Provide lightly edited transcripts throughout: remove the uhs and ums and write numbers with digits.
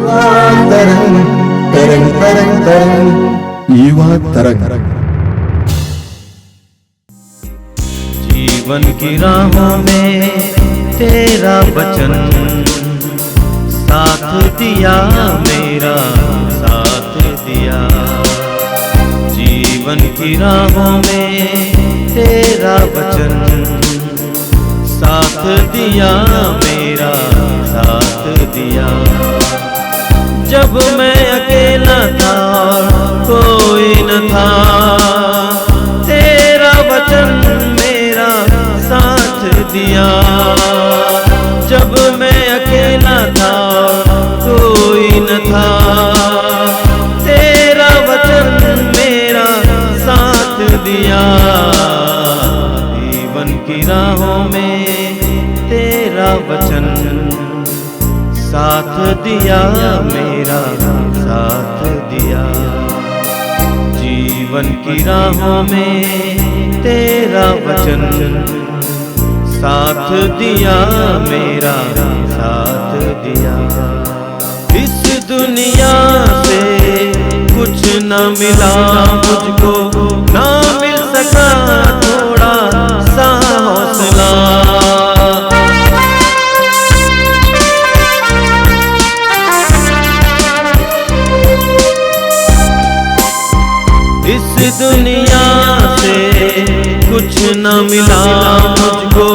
युवा तरंग तरंग तरंग तरंग युवा तरंग। जीवन की राहों में तेरा वचन साथ दिया, मेरा साथ दिया। जीवन की राहों में तेरा वचन साथ दिया, मेरा साथ दिया। जब मैं अकेला था कोई न था, तेरा वचन मेरा साथ दिया। जब मैं अकेला था कोई न था, तेरा वचन मेरा साथ दिया। जीवन की राहों में तेरा वचन साथ दिया, मेरा साथ दिया। जीवन की राहों में तेरा वचन साथ दिया, मेरा साथ दिया। इस दुनिया से कुछ न मिला मुझको, ना मिल सका थोड़ा सा हौसला। इस दुनिया से कुछ न मिला मुझको,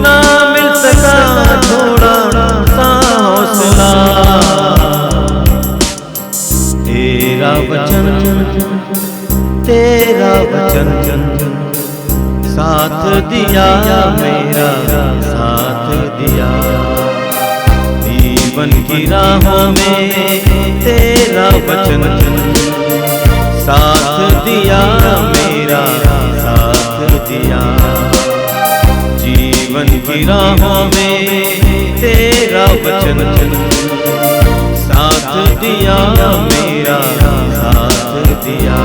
ना मिल सका थोड़ा सा हौसला। तेरा वचन साथ दिया, मेरा साथ दिया। जीवन की राहों में तेरा वचन साथ दिया, मेरा साथ दिया। जीवन की राहों में तेरा वचन साथ दिया, मेरा साथ दिया।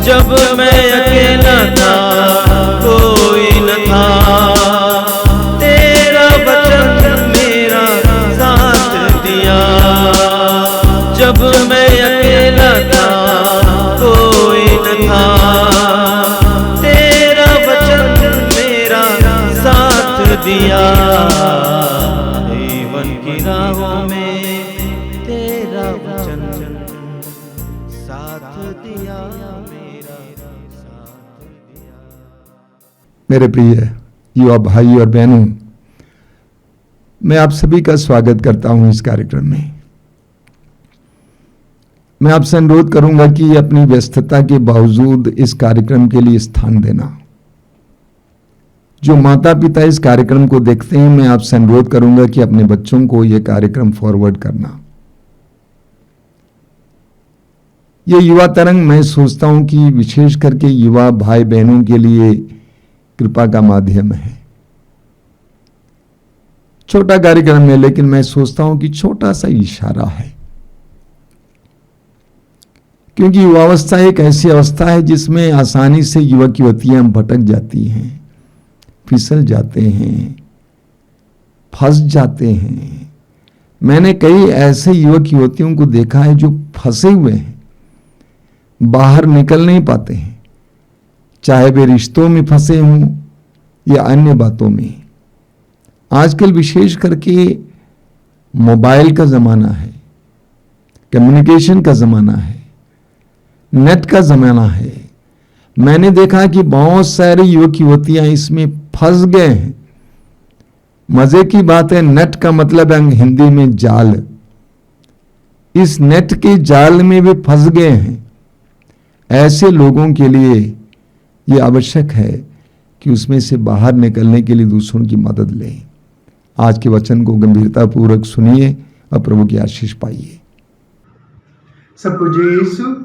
जब मैं अकेला था कोई न था, तेरा वचन मेरा साथ दिया। जब मैं अकेला था कोई न था, तेरा वचन मेरा साथ दिया। जीवन की राहों में तेरा वचन साथ दिया, मेरा साथ दिया। मेरे प्रिय युवा भाई और बहनों, मैं आप सभी का स्वागत करता हूं इस कार्यक्रम में। मैं आपसे अनुरोध करूंगा कि अपनी व्यस्तता के बावजूद इस कार्यक्रम के लिए स्थान देना। जो माता पिता इस कार्यक्रम को देखते हैं, मैं आपसे अनुरोध करूंगा कि अपने बच्चों को यह कार्यक्रम फॉरवर्ड करना। ये युवा तरंग मैं सोचता हूं कि विशेष करके युवा भाई बहनों के लिए कृपा का माध्यम है। छोटा कार्यक्रम है, लेकिन मैं सोचता हूं कि छोटा सा इशारा है, क्योंकि युवावस्था एक ऐसी अवस्था है जिसमें आसानी से युवक युवतियां भटक जाती हैं, फिसल जाते हैं, फंस जाते हैं। मैंने कई ऐसे युवक युवतियों को देखा है जो फंसे हुए हैं, बाहर निकल नहीं पाते हैं, चाहे वे रिश्तों में फंसे हों या अन्य बातों में। आजकल विशेष करके मोबाइल का ज़माना है, कम्युनिकेशन का ज़माना है, नेट का ज़माना है। मैंने देखा कि बहुत सारे युवक युवतियां इसमें फंस गए हैं। मज़े की बात है, नेट का मतलब है हिंदी में जाल। इस नेट के जाल में वे फंस गए हैं। ऐसे लोगों के लिए यह आवश्यक है कि उसमें से बाहर निकलने के लिए दूसरों की मदद लें। आज के वचन को गंभीरतापूर्वक सुनिए और प्रभु की आशीष पाइए। सबको जय यीशु।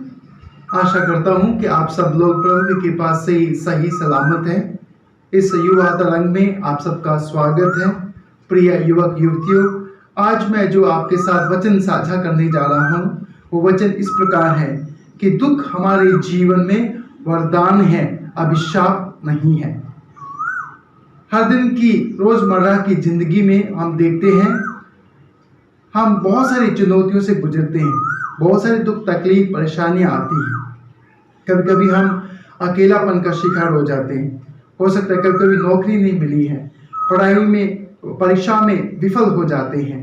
आशा करता हूं कि आप सब लोग प्रभु की कृपा से सही सलामत हैं। इस युवा तरंग में आप सबका स्वागत है। प्रिय युवक युवतियों, आज मैं जो आपके साथ वचन साझा करने जा रहा हूं, वो वचन इस प्रकार है कि दुख हमारे जीवन में वरदान है, अभिशाप नहीं है। हर दिन की रोजमर्रा की जिंदगी में हम देखते हैं हम बहुत सारी चुनौतियों से गुजरते हैं, बहुत सारी दुख तकलीफ परेशानियां आती हैं। कभी कभी हम अकेलापन का शिकार हो जाते हैं। हो सकता है कभी कभी नौकरी नहीं मिली है, पढ़ाई में परीक्षा में विफल हो जाते हैं,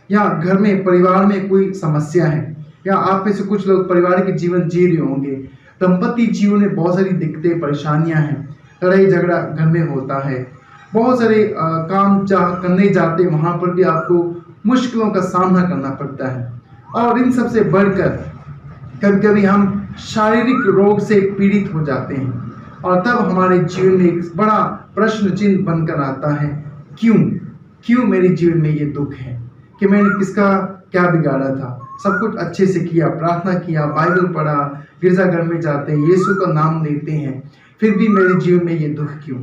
या घर में परिवार में कोई समस्या है, या आप में से कुछ लोग पारिवारिक जीवन जी रहे होंगे। दंपति जीवन में बहुत सारी दिक्कतें परेशानियां हैं, लड़ाई झगड़ा घर में होता है, बहुत सारे काम करने जाते हैं, वहाँ पर भी आपको मुश्किलों का सामना करना पड़ता है। और इन सब से बढ़कर कभी कभी हम शारीरिक रोग से पीड़ित हो जाते हैं, और तब हमारे जीवन में एक बड़ा प्रश्न चिन्ह बनकर आता है, क्यों मेरे जीवन में ये दुख है, कि मैंने किसका क्या बिगाड़ा था, सब कुछ अच्छे से किया, प्रार्थना किया, बाइबल पढ़ा, गिरजाघर में जाते हैं, यीशु का नाम लेते हैं, फिर भी मेरे जीवन में ये दुख क्यों।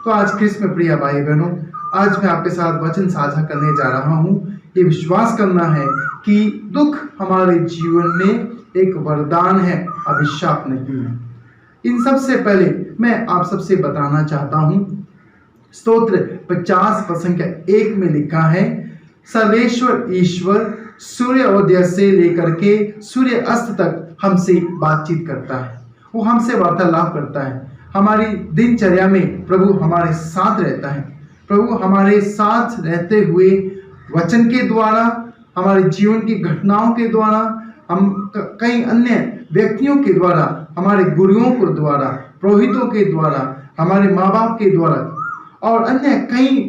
तो आज क्रिस्त में प्रिय भाई बहनों, आज मैं आपके साथ वचन साझा करने जा रहा हूँ। ये विश्वास करना है कि दुख हमारे जीवन में एक वरदान है, अभिशाप नहीं है। इन सब से पहले मैं आप सबसे बताना चाहता हूँ, स्तोत्र 50 पद संख्या 1 में लिखा है, सर्वेश्वर ईश्वर सूर्योदय से लेकर के सूर्य अस्त तक हमसे बातचीत करता है, वो हमसे वार्तालाप करता है। हमारी दिनचर्या में प्रभु हमारे साथ रहता है। प्रभु हमारे साथ रहते हुए वचन के द्वारा, हमारे जीवन की घटनाओं के द्वारा, हम कई अन्य व्यक्तियों के द्वारा, हमारे गुरुओं के द्वारा, पुरोहितों के द्वारा, हमारे माँ बाप के द्वारा और अन्य कई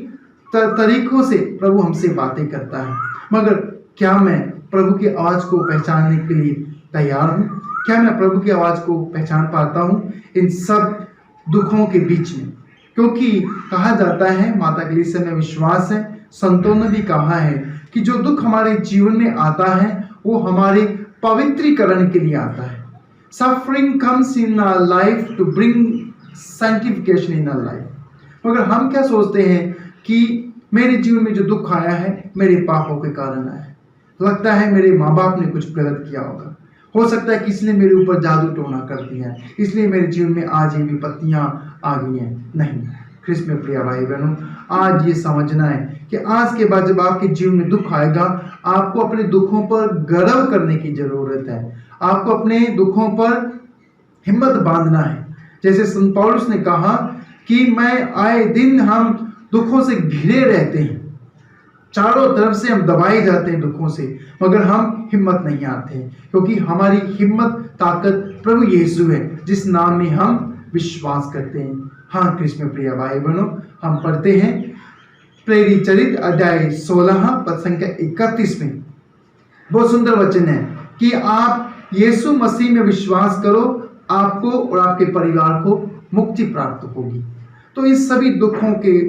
तरीकों से प्रभु हमसे बातें करता है। मगर क्या मैं प्रभु की आवाज़ को पहचानने के लिए तैयार हूँ? क्या मैं प्रभु की आवाज़ को पहचान पाता हूँ इन सब दुखों के बीच में? क्योंकि कहा जाता है, माता कलीसिया में विश्वास है, संतों ने भी कहा है कि जो दुख हमारे जीवन में आता है वो हमारे पवित्रीकरण के लिए आता है। Suffering comes in our life to bring sanctification in our life. मगर हम क्या सोचते हैं कि मेरे जीवन में जो दुख आया है मेरे पापों के कारण आया है, लगता है मेरे माँ बाप ने कुछ गलत किया होगा, हो सकता है किसी ने मेरे ऊपर जादू टोना कर दिया है, इसलिए मेरे जीवन में आज ये विपत्तियां आ गई हैं। नहीं, ख्रिस्त में प्रिय भाई बहनों, आज ये समझना है कि आज के बाद जब आपके जीवन में दुख आएगा, आपको अपने दुखों पर गर्व करने की जरूरत है। आपको अपने दुखों पर हिम्मत बांधना है। जैसे संत पौलुस ने कहा कि मैं आए दिन हम दुखों से घिरे रहते हैं, चारों तरफ से हम दबाए जाते हैं दुखों से, मगर हम हिम्मत नहीं आते हैं, क्योंकि हमारी हिम्मत ताकत प्रभु यीशु है, जिस नाम में हम विश्वास करते हैं। हाँ कृष्ण में प्रिय भाई बहनों, हम पढ़ते हैं प्रेरित चरित्र अध्याय 16 पद संख्या 31 में बहुत सुंदर वचन है कि आप यीशु मसीह में विश्वास करो, आपको और आपके परिवार को मुक्ति प्राप्त होगी। तो इस सभी दुखों के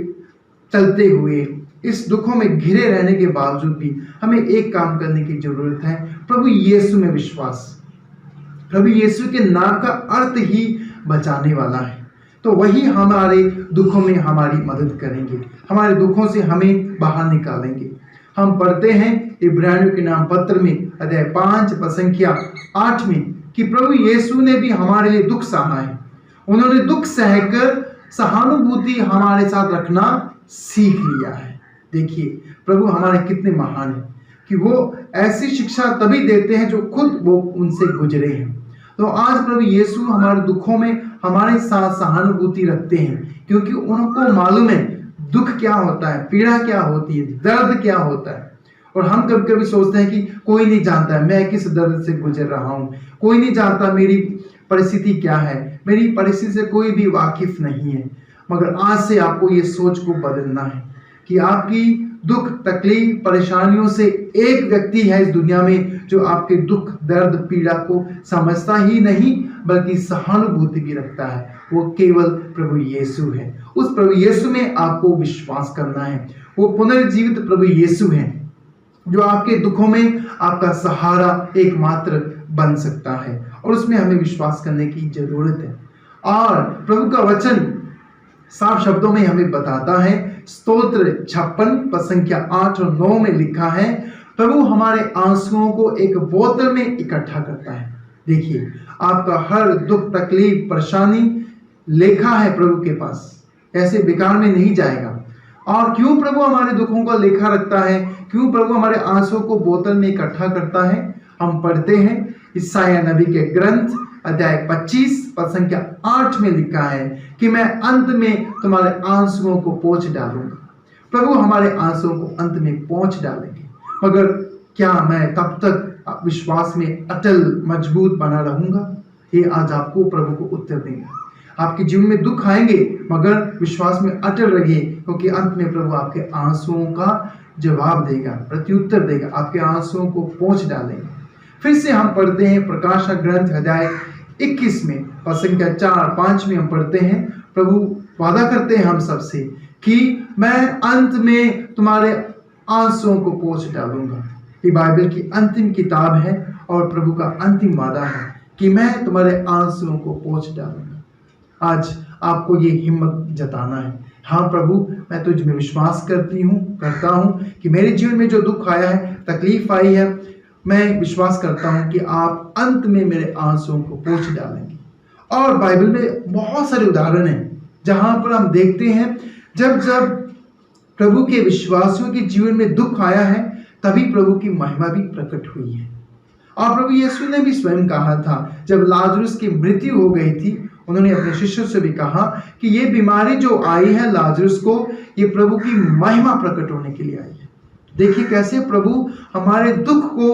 चलते हुए, इस दुखों में घिरे रहने के बावजूद भी हमें एक काम करने की जरूरत है, प्रभु यीशु में विश्वास। प्रभु यीशु के नाम का अर्थ ही बचाने वाला है, तो वही हमारे दुखों में हमारी मदद करेंगे, हमारे दुखों से हमें बाहर निकालेंगे। हम पढ़ते हैं इब्रानियों के नाम पत्र में अध्याय 5 पद संख्या 8 में कि प्रभु यीशु ने भी हमारे लिए दुख सहा है, उन्होंने दुख सहकर सहानुभूति हमारे साथ रखना सीख लिया है। देखिए प्रभु हमारे कितने महान हैं कि वो ऐसी शिक्षा तभी देते हैं जो खुद वो उनसे गुजरे हैं। तो आज प्रभु यीशु हमारे दुखों में हमारे साथ सहानुभूति रखते हैं, क्योंकि उनको मालूम है दुख क्या होता है, पीड़ा क्या होती है, दर्द क्या होता है। और हम कभी कभी सोचते हैं कि कोई नहीं जानता है मैं किस दर्द से गुजर रहा हूँ, कोई नहीं जानता मेरी परिस्थिति क्या है, मेरी परिस्थिति से कोई भी वाकिफ नहीं है। मगर आज से आपको ये सोच को बदलना है कि आपकी दुख तकलीफ परेशानियों से एक व्यक्ति है इस दुनिया में जो आपके दुख दर्द पीड़ा को समझता ही नहीं बल्कि सहानुभूति भी रखता है, वो केवल प्रभु यीशु है। उस प्रभु यीशु में आपको विश्वास करना है। वो पुनर्जीवित प्रभु यीशु है जो आपके दुखों में आपका सहारा एकमात्र बन सकता है, और उसमें हमें विश्वास करने की जरूरत है। और प्रभु का वचन साफ शब्दों में हमें बताता है, स्तोत्र 56 पद संख्या 8 और 9 में लिखा है, प्रभु हमारे आंसुओं को एक बोतल में इकट्ठा करता है। देखिए आपका हर दुख तकलीफ परेशानी लेखा है प्रभु के पास, ऐसे बेकार में नहीं जाएगा। और क्यों प्रभु हमारे दुखों का लेखा रखता है, क्यों प्रभु हमारे आंसुओं को बोतल में इकट्ठा करता है। हम पढ़ते हैं यशायाह नबी के ग्रंथ अध्याय 25 पद संख्या 8 में लिखा है कि मैं अंत में तुम्हारे आंसुओं को पोंछ डालूंगा। प्रभु हमारे आंसुओं को अंत में पोंछ डालेंगे, मगर क्या मैं तब तक विश्वास में अटल मजबूत बना रहूंगा? ये आज आपको प्रभु को उत्तर देगा। आपके जीवन में दुख आएंगे, मगर विश्वास में अटल रहिए, क्योंकि अंत में प्रभु आपके आंसुओं का जवाब देगा, प्रत्युत्तर देगा, आपके आंसुओं को पोंछ डालेंगे। फिर से हम पढ़ते हैं प्रकाश ग्रंथ अध्याय 21 में पद संख्या 4-5 में हम पढ़ते हैं, प्रभु वादा करते हैं हम सबसे कि मैं अंत में तुम्हारे आंसुओं को पोंछ डालूंगा। ये बाइबल की अंतिम किताब है और प्रभु का अंतिम वादा है कि मैं तुम्हारे आंसुओं को पोंछ डालूंगा। आज आपको ये हिम्मत जताना है, हाँ प्रभु मैं तुझ में विश्वास करता हूँ कि मेरे जीवन में जो दुख आया है, तकलीफ आई है, मैं विश्वास करता हूँ कि आप अंत में मेरे आंसुओं को पोंछ डालेंगे। और बाइबल में बहुत सारे उदाहरण हैं जहाँ पर हम देखते हैं जब जब प्रभु के विश्वासियों के जीवन में दुख आया है, तभी प्रभु की महिमा भी प्रकट हुई है। और प्रभु यीशु ने भी स्वयं कहा था, जब लाजरुस की मृत्यु हो गई थी, उन्होंने अपने शिष्यों से भी कहा कि ये बीमारी जो आई है लाजरुस को, ये प्रभु की महिमा प्रकट होने के लिए आई है। देखिए कैसे प्रभु हमारे दुख को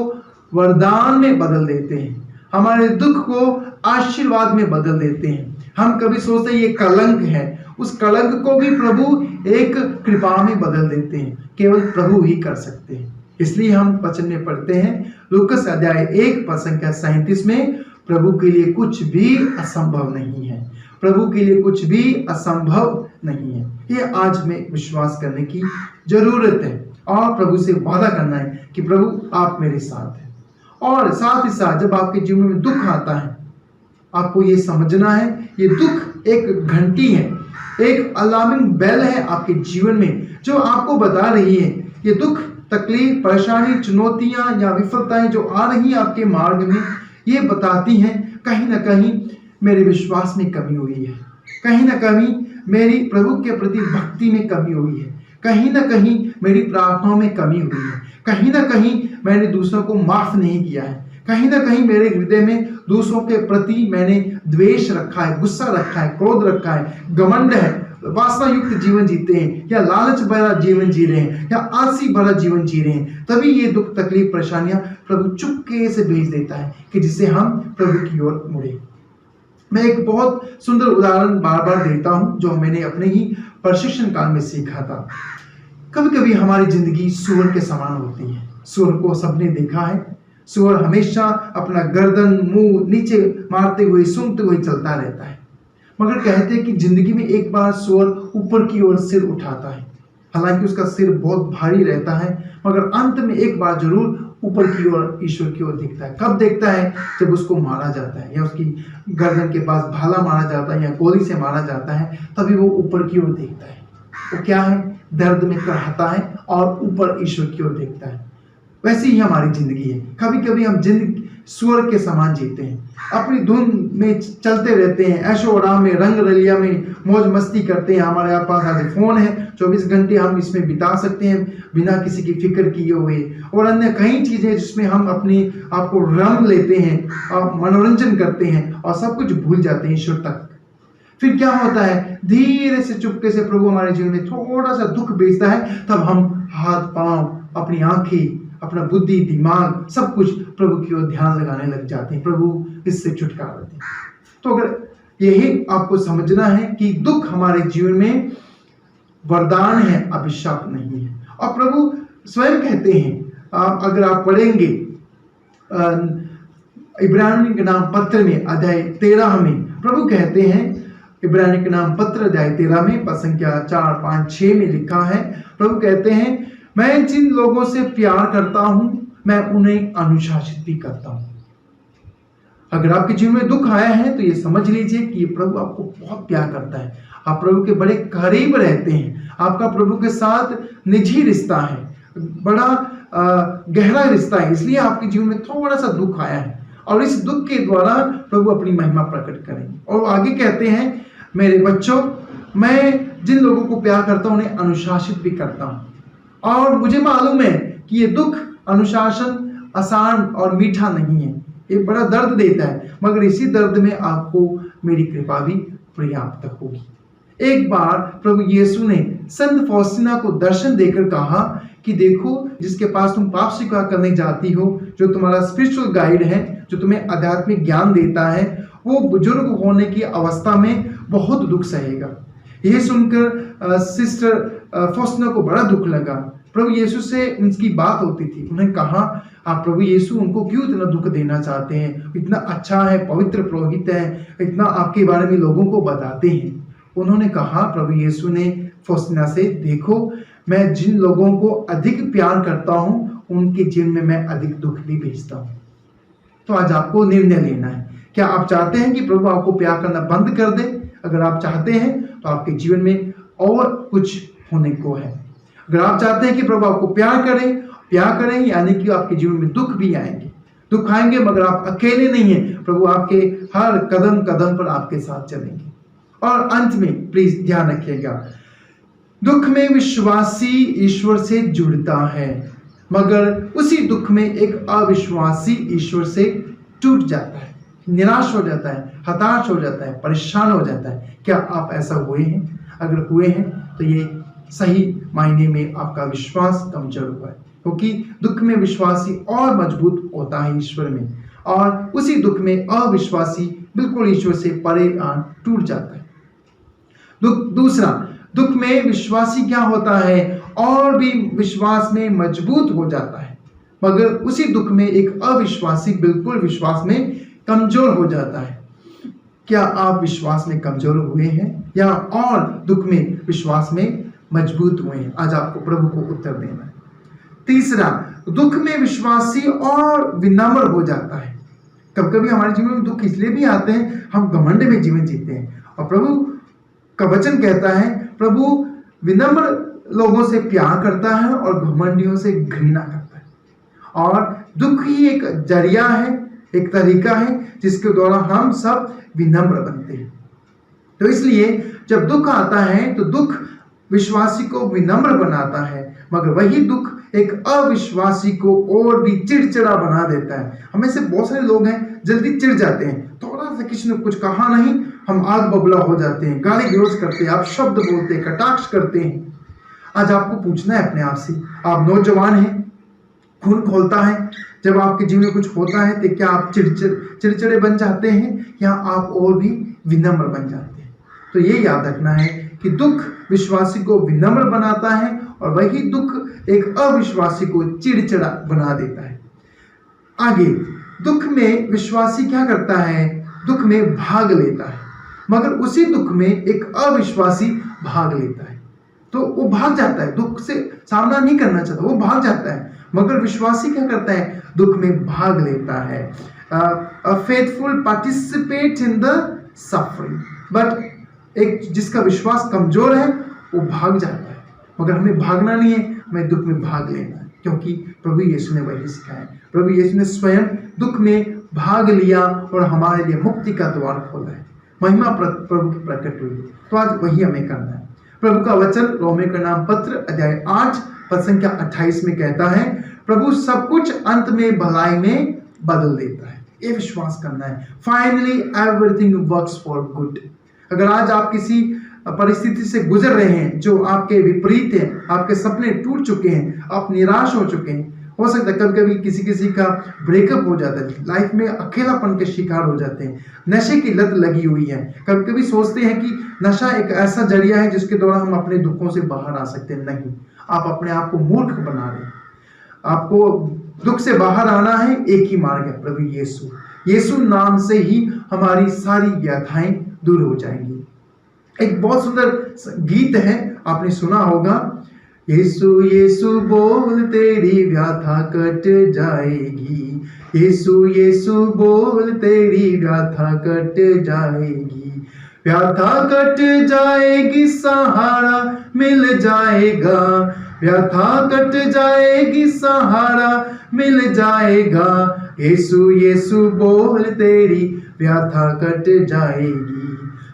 वरदान में बदल देते हैं, हमारे दुख को आशीर्वाद में बदल देते हैं। हम कभी सोचते हैं ये कलंक है, उस कलंक को भी प्रभु एक कृपा में बदल देते हैं। केवल प्रभु ही कर सकते हैं। इसलिए हम वचन में पढ़ते हैं लूकस अध्याय 1 पद संख्या 37 में, प्रभु के लिए कुछ भी असंभव नहीं है, प्रभु के लिए कुछ भी असंभव नहीं है। ये आज में विश्वास करने की जरूरत है और प्रभु से वादा करना है कि प्रभु आप मेरे साथ हैं। और साथ ही साथ जब आपके जीवन में दुख आता है, आपको ये समझना है ये दुख एक घंटी है, एक अलार्मिंग बेल है आपके जीवन में, जो आपको बता रही है ये दुख, तकलीफ, परेशानी, चुनौतियां या विफलताएं जो आ रही हैं आपके मार्ग में, ये बताती हैं कहीं ना कहीं मेरे विश्वास में कमी हुई है, कहीं ना कहीं मेरी प्रभु के प्रति भक्ति में कमी हुई है, कहीं ना कहीं मेरी प्रार्थनाओं में कमी हुई है, कहीं ना कहीं मैंने दूसरों को माफ नहीं किया है, कहीं ना कहीं मेरे हृदय में दूसरों के प्रति मैंने द्वेष रखा है, गुस्सा रखा है, क्रोध रखा है, घमंड है, वासना युक्त जीवन जीते हैं, या लालच भरा जीवन जी रहे हैं, या आलसी भरा जीवन जी रहे हैं, तभी ये दुख, तकलीफ, परेशानियां प्रभु चुपके से भेज देता है कि जिससे हम प्रभु की ओर मुड़े। मैं एक बहुत सुंदर उदाहरण बार बार देता हूं जो मैंने अपने ही प्रशिक्षण काल में सीखा था। कभी कभी हमारी जिंदगी सूअर के समान होती है। सूअर को सबने देखा है, सूअर हमेशा अपना गर्दन मुंह नीचे मारते हुए, सूंघते हुए चलता रहता है, मगर कहते हैं कि जिंदगी में एक बार सूअर ऊपर की ओर सिर उठाता है। हालांकि उसका सिर बहुत भारी रहता है, मगर अंत में एक बार जरूर ऊपर की ओर, ईश्वर की ओर दिखता है। कब देखता है? जब उसको मारा जाता है, या उसकी गर्दन के पास भाला मारा जाता है या गोली से मारा जाता है, तभी वो ऊपर की ओर देखता है। वो क्या है? दर्द में कराहता है और ऊपर ईश्वर की ओर देखता है। वैसे ही हमारी जिंदगी है। कभी कभी हम जिंदगी सूअर के समान जीते हैं, अपनी धुन में चलते रहते हैं, ऐशो आराम में, रंग रलिया में मौज मस्ती करते हैं। हमारे पास आज फोन है, 24 घंटे हम इसमें बिता सकते हैं बिना किसी की फिक्र किए हुए, और अन्य कई चीजें जिसमें हम अपने आप को रंग लेते हैं और मनोरंजन करते हैं और सब कुछ भूल जाते हैं ईश्वर तक। फिर क्या होता है? धीरे से चुपके से प्रभु हमारे जीवन में थोड़ा सा दुख भेजता है, तब हम हाथ पांव, अपनी आंखें, अपना बुद्धि, दिमाग, सब कुछ प्रभु की ओर ध्यान लगाने लग जाते हैं, प्रभु इससे छुटकारा देते हैं। तो अगर यही आपको समझना है कि दुख हमारे जीवन में वरदान है, अभिशाप नहीं है। और प्रभु स्वयं कहते हैं, अगर आप पढ़ेंगे इब्रानियों के नाम पत्र में अध्याय 13 में, प्रभु कहते हैं, इब्रानियों के नाम पत्र अध्याय 13 में पद संख्या 4, 5, 6 में लिखा है, प्रभु कहते हैं, मैं जिन लोगों से प्यार करता हूं मैं उन्हें अनुशासित भी करता हूं। अगर आपके जीवन में दुख आया है तो ये समझ लीजिए कि ये प्रभु आपको बहुत प्यार करता है, आप प्रभु के बड़े करीब रहते हैं, आपका प्रभु के साथ निजी रिश्ता है, बड़ा गहरा रिश्ता है, इसलिए आपके जीवन में थोड़ा सा दुख आया है और इस दुख के द्वारा प्रभु अपनी महिमा प्रकट करेंगे। और आगे कहते हैं, मेरे बच्चों, मैं जिन लोगों को प्यार करता हूँ उन्हें अनुशासित भी करता हूँ। और मुझे मालूम है कि ये दुख, अनुशासन आसान और मीठा नहीं है, ये बड़ा दर्द देता है, मगर इसी दर्द में आपको मेरी कृपा भी पर्याप्त होगी। एक बार प्रभु यीशु ने संत फौस्तीना को दर्शन देकर कहा कि देखो, जिसके पास तुम पाप स्वीकार करने जाती हो, जो तुम्हारा स्पिरिचुअल गाइड है, जो तुम्हें आध्यात्मिक ज्ञान देता है, वो बुजुर्ग होने की अवस्था में बहुत दुख सहेगा। यह सुनकर सिस्टर फौस्तीना को बड़ा दुख लगा। प्रभु यीशु से उनकी बात होती थी। उन्हें कहा, आप प्रभु यीशु उनको क्यों इतना दुख देना चाहते हैं? इतना अच्छा है, पवित्र पुरोहित है, इतना आपके बारे में लोगों को बताते हैं। उन्होंने कहा, प्रभु यीशु ने फौस्तीना से, देखो, मैं जिन लोगों को अधिक प्यार करता हूँ उनके जीवन में मैं अधिक दुख भी भेजता हूँ। तो आज आपको निर्णय लेना है। क्या आप चाहते हैं कि प्रभु आपको प्यार करना बंद कर दे? अगर आप चाहते हैं तो आपके जीवन में और कुछ होने को है। अगर आप चाहते हैं कि प्रभु आपको प्यार करें यानी कि आपके जीवन में दुख भी आएंगे, दुख आएंगे, मगर आप अकेले नहीं हैं। प्रभु आपके हर कदम कदम पर आपके साथ चलेंगे। और अंत में प्लीज ध्यान रखिएगा, दुख में विश्वासी ईश्वर से जुड़ता है, मगर उसी दुख में एक अविश्वासी ईश्वर से टूट जाता है, निराश हो जाता है, हताश हो जाता है, परेशान हो जाता है। क्या आप ऐसा हुए हैं? अगर हुए हैं तो ये सही मायने में आपका विश्वास कमजोर हुआ है, क्योंकि दुख में विश्वासी और मजबूत होता है ईश्वर में, और उसी दुख में अविश्वासी बिल्कुल ईश्वर से परे टूट जाता है। दूसरा, दुख में विश्वासी क्या होता है? और भी विश्वास में मजबूत हो जाता है, मगर उसी दुख में एक अविश्वासी बिल्कुल विश्वास में कमजोर हो जाता है। क्या आप विश्वास में कमजोर हुए हैं या और दुख में विश्वास में मजबूत हुए हैं? आज आपको प्रभु को उत्तर देना है। तीसरा, दुख में विश्वासी और विनम्र हो जाता है। कभी कभी हमारे जीवन में दुख इसलिए भी आते हैं, हम घमंड में जीवन जीते हैं, और प्रभु का वचन कहता है, प्रभु विनम्र लोगों से प्यार करता है और घमंडियों से घृणा करता है। और दुख ही एक जरिया है, एक तरीका है जिसके द्वारा हम सब विनम्र बनते हैं। तो इसलिए जब दुख आता है तो दुख विश्वासी को विनम्र बनाता है, मगर वही दुख एक अविश्वासी को और भी चिड़चिड़ा बना देता है। हमें से बहुत सारे लोग हैं, जल्दी चिढ़ जाते हैं, थोड़ा सा किसी ने कुछ कहा नहीं, हम आग बबूला हो जाते हैं, गाली गलौज करते हैं, आप शब्द बोलते हैं, कटाक्ष करते हैं। आज आपको पूछना है अपने आप से, आप नौजवान हैं, खून खोलता है, जब आपके जीवन में कुछ होता है तो क्या आप चिड़चिड़े बन जाते हैं या आप और भी विनम्र बन जाते हैं? तो ये याद रखना है कि दुख विश्वासी को विनम्र बनाता है और वही दुख एक अविश्वासी को चिड़चिड़ा बना देता है। आगे, दुख में विश्वासी क्या करता है? दुख में भाग लेता है, मगर उसी दुख में एक अविश्वासी भाग लेता है। तो वो भाग जाता है, दुख से सामना नहीं करना चाहता, वो भाग जाता है, मगर विश्वासी क्या करता है? दुख में भाग लेता है। A faithful participate in the suffering, but एक जिसका विश्वास कमजोर है वो भाग जाता है, मगर हमें भागना नहीं है, हमें दुख में भाग लेना है, क्योंकि प्रभु यीशु ने वही सिखाया। प्रभु यीशु ने स्वयं दुख में भाग लिया और हमारे लिए मुक्ति का द्वार खोला है, महिमा प्रभु की प्रकट हुई। तो आज वही हमें करना है। प्रभु का वचन रोमियो का नाम पत्र अध्याय 8 पद संख्या 28 में कहता है, प्रभु सब कुछ अंत में भलाई में बदल देता है। ये विश्वास करना है। Finally everything works for good. अगर आज आप किसी परिस्थिति से गुजर रहे हैं जो आपके विपरीत है, आपके सपने टूट चुके हैं, आप निराश हो चुके हैं, हो सकता है कभी कभी किसी का ब्रेकअप हो जाता है, लाइफ में अकेलापन के शिकार हो जाते हैं, नशे की लत लगी हुई है, कभी कभी सोचते हैं कि नशा एक ऐसा जरिया है जिसके द्वारा हम अपने दुखों से बाहर आ सकते हैं। नहीं, आप अपने आप को मूर्ख बना रहे हैं। आपको दुख से बाहर आना है, एक ही मार्ग है, प्रभु यीशु। यीशु नाम से ही हमारी सारी व्याधाएं दूर हो जाएंगी। एक बहुत सुंदर गीत है, आपने सुना होगा, यीशु यीशु बोल तेरी व्याथा कट जाएगी, यीशु यीशु बोल तेरी व्याथा कट जाएगी, व्याथा कट जाएगी, सहारा मिल जाएगा, व्यथा कट जाएगी, सहारा मिल जाएगा, यीशु यीशु बोल तेरी व्यथा कट जाएगी।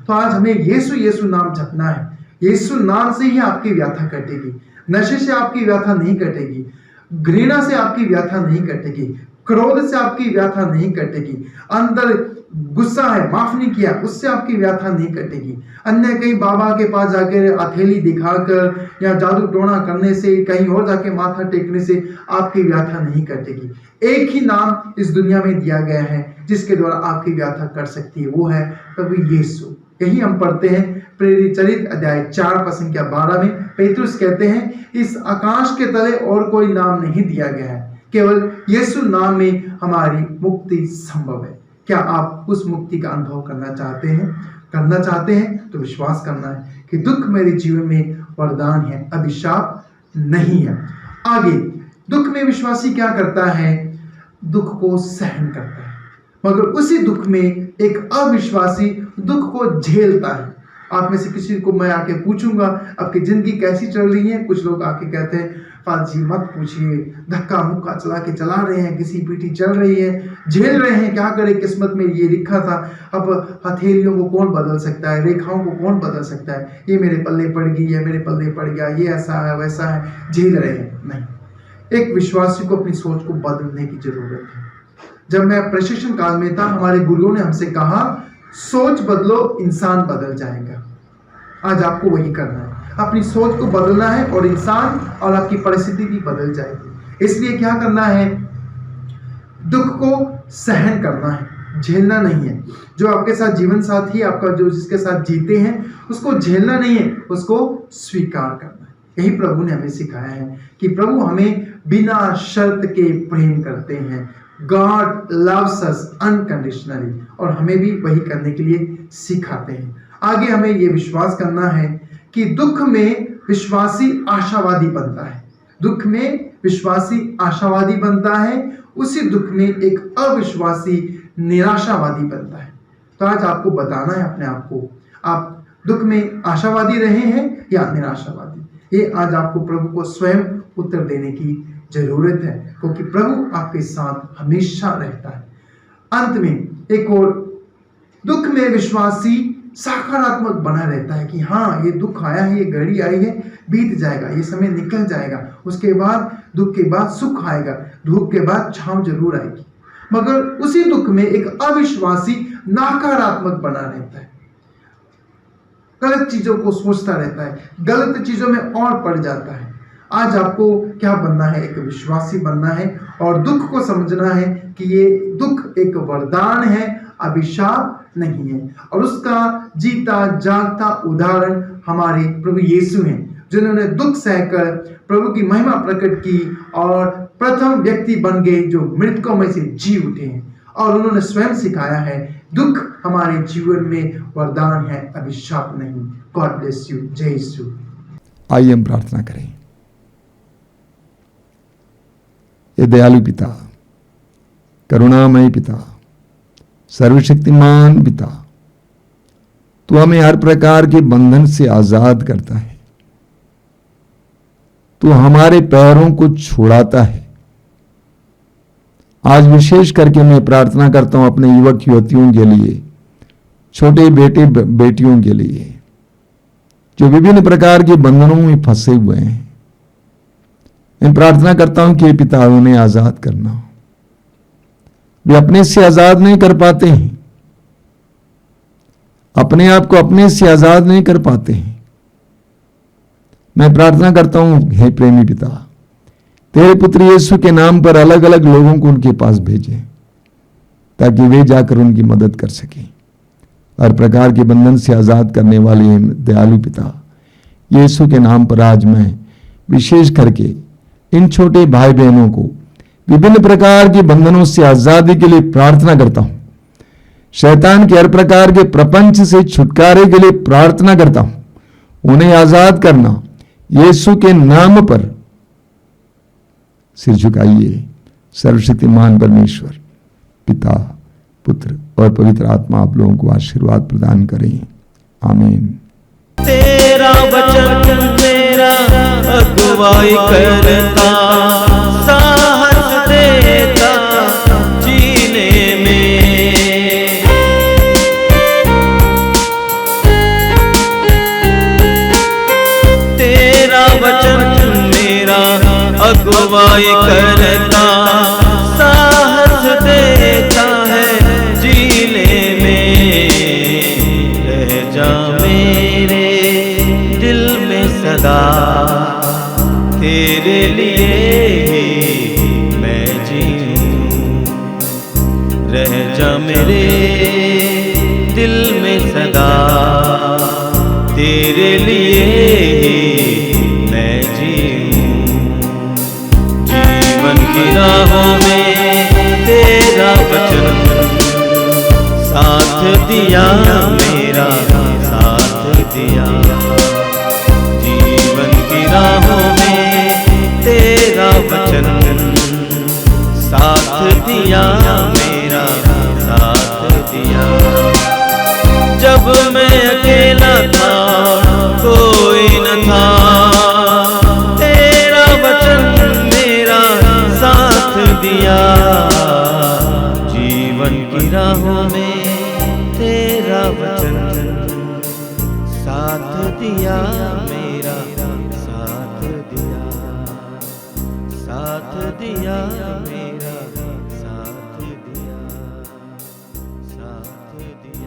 तो आज हमें यीशु यीशु नाम जपना है। यीशु नाम से ही आपकी व्यथा कटेगी। नशे से आपकी व्यथा नहीं कटेगी, घृणा से आपकी व्यथा नहीं कटेगी, क्रोध से आपकी व्यथा नहीं कटेगी, अंदर गुस्सा है, माफ नहीं किया, उससे आपकी व्यथा नहीं कटेगी। अन्य कहीं बाबा के पास जाकर हथेली दिखाकर या जादू टोना करने से, कहीं और जाके माथा टेकने से आपकी व्यथा नहीं कटेगी। एक ही नाम इस दुनिया में दिया गया है जिसके द्वारा आपकी व्यथा कर सकती है, वो है प्रभु यीशु। यही हम पढ़ते हैं प्रेरित चरित अध्याय 4 पद संख्या 12 में। पेतरुस कहते हैं, इस आकाश के तले और कोई नाम नहीं दिया गया है, केवल यीशु नाम में हमारी मुक्ति संभव है। क्या आप उस मुक्ति का अनुभव करना चाहते हैं? करना चाहते हैं तो विश्वास करना है कि दुख मेरे जीवन में वरदान है, अभिशाप नहीं है। आगे दुख में विश्वासी क्या करता है? दुख को सहन करता है, मगर उसी दुख में एक अविश्वासी दुख को झेलता है। आप में से किसी को मैं आके पूछूंगा आपकी जिंदगी कैसी चल रही है, कुछ लोग आके कहते हैं फादर जी मत पूछिए, धक्का मुक्का चला रहे हैं, किसी पीटी चल रही है, झेल रहे हैं, क्या करें, किस्मत में ये लिखा था। अब हथेलियों को कौन बदल सकता है, रेखाओं को कौन बदल सकता है, ये मेरे पल्ले पड़ गई, ये मेरे पल्ले पड़ गया, ये ऐसा है वैसा है, झेल रहे हैं। नहीं, एक विश्वासी को अपनी सोच को बदलने की जरूरत है। जब मैं प्रशिक्षण काल में था, हमारे गुरुओं ने हमसे कहा, सोच बदलो, इंसान बदल जाएगा। आज आपको वही करना है, अपनी सोच को बदलना है और इंसान और आपकी परिस्थिति भी बदल जाएगी। इसलिए क्या करना है? दुख को सहन करना है, झेलना नहीं है। जो आपके साथ जीवन साथी, आपका जो जिसके साथ जीते हैं, उसको झेलना नहीं है, उसको स्वीकार करना है। यही प्रभु ने हमें सिखाया है कि प्रभु हमें बिना शर्त के प्रेम करते हैं। God loves us unconditionally, और हमें भी वही करने के लिए सिखाते हैं। आगे हमें ये विश्वास करना है कि दुख में विश्वासी आशावादी बनता है। दुख में विश्वासी आशावादी बनता है, उसी दुख में एक अविश्वासी निराशावादी बनता है। तो आज आपको बताना है अपने आप को, आप दुख में आशावादी रहे हैं या निराशावादी। ये आज आपको प्रभु को स्वयं उत्तर देने की जरूरत है, क्योंकि प्रभु आपके साथ हमेशा रहता है। अंत में एक और, दुख में विश्वासी सकारात्मक बना रहता है कि हाँ, ये दुख आया है, ये घड़ी आई है, बीत जाएगा, ये समय निकल जाएगा, उसके बाद दुख के बाद सुख आएगा, धूप के बाद छांव जरूर आएगी। मगर उसी दुख में एक अविश्वासी नकारात्मक बना रहता है, गलत चीजों को सोचता रहता है, गलत चीजों में और पड़ जाता है। आज आपको क्या बनना है? एक विश्वासी बनना है और दुख को समझना है कि ये दुख एक वरदान है, अभिशाप नहीं है। और उसका जीता जागता उदाहरण हमारे प्रभु यीशु हैं, जिन्होंने दुख सहकर प्रभु की महिमा प्रकट की और प्रथम व्यक्ति बन गए जो मृतकों में से जी उठे हैं। और उन्होंने स्वयं सिखाया है, दुख हमारे जीवन में वरदान है, अभिशाप नहीं। God bless you. जय यीशु। आइए हम प्रार्थना करें। ये दयालु पिता, करुणामय पिता, सर्वशक्तिमान पिता, तू हमें हर प्रकार के बंधन से आजाद करता है, तू हमारे पैरों को छुड़ाता है। आज विशेष करके मैं प्रार्थना करता हूं अपने युवक युवतियों के लिए, छोटे बेटे बेटियों के लिए, जो विभिन्न प्रकार के बंधनों में फंसे हुए हैं। मैं प्रार्थना करता हूं कि पिता उन्हें आजाद करना। वे अपने से आजाद नहीं कर पाते हैं, अपने आप को अपने से आजाद नहीं कर पाते हैं। मैं प्रार्थना करता हूं, हे प्रेमी पिता, तेरे पुत्र यीशु के नाम पर अलग अलग लोगों को उनके पास भेजे, ताकि वे जाकर उनकी मदद कर सकें। हर प्रकार के बंधन से आजाद करने वाले दयालु पिता, यीशु के नाम पर आज मैं विशेष करके इन छोटे भाई बहनों को विभिन्न प्रकार के बंधनों से आजादी के लिए प्रार्थना करता हूं। शैतान के हर प्रकार के प्रपंच से छुटकारे के लिए प्रार्थना करता हूं। उन्हें आजाद करना यीशु के नाम पर। सिर झुकाइए। सर्वशक्तिमान परमेश्वर पिता, पुत्र और पवित्र आत्मा आप लोगों को आशीर्वाद प्रदान करें। आमीन। तेरा वचन मेरा अगुवाई करता, साहस देता जीने में। मेरे दिल में सदा तेरे लिए ही मैं जीऊं। जीवन की राहों में तेरा वचन साथ दिया मेरा, साथ दिया। जीवन की राहों में तेरा वचन साथ दिया मेरा, साथ दिया। जब मैं अकेला था कोई न था, तेरा वचन मेरा साथ दिया। जीवन की राहों में तेरा वचन साथ दिया मेरा, साथ दिया, साथ दिया मेरा, साथ दिया, साथ दिया।